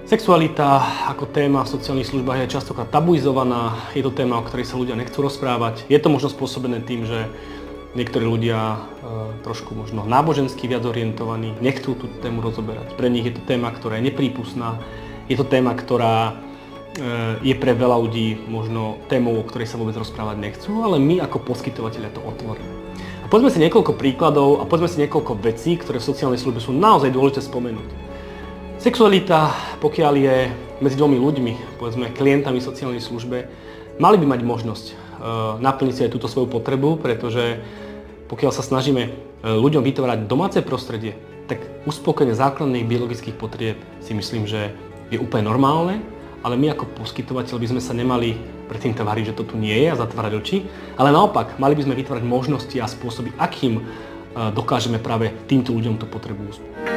Sexualita ako téma v sociálnych službách je častokrát tabuizovaná, je to téma, o ktorej sa ľudia nechcú rozprávať. Je to možno spôsobené tým, že niektorí ľudia trošku možno nábožensky viac orientovaní nechcú tú tému rozoberať. Pre nich je to téma, ktorá je neprípustná, je to téma, ktorá je pre veľa ľudí možno témou, o ktorej sa vôbec rozprávať nechcú, ale my ako poskytovateľia to otvoríme. A povedzme si niekoľko príkladov a povedzme si niekoľko vecí, ktoré v sociálnej službe sú naozaj dôležité spomenúť. Sexualita, pokiaľ je medzi dvomi ľuďmi, povedzme klientami v sociálnej službe, mali by mať možnosť naplniť si aj túto svoju potrebu, pretože pokiaľ sa snažíme ľuďom vytvárať domáce prostredie, tak uspokojenie základných biologických potrieb si myslím, že je úplne normálne, ale my ako poskytovateľ by sme sa nemali pred tým tváriť, že to tu nie je a zatvárať oči, ale naopak, mali by sme vytvárať možnosti a spôsoby, akým dokážeme práve týmto ľuďom tú potrebu uspokojit.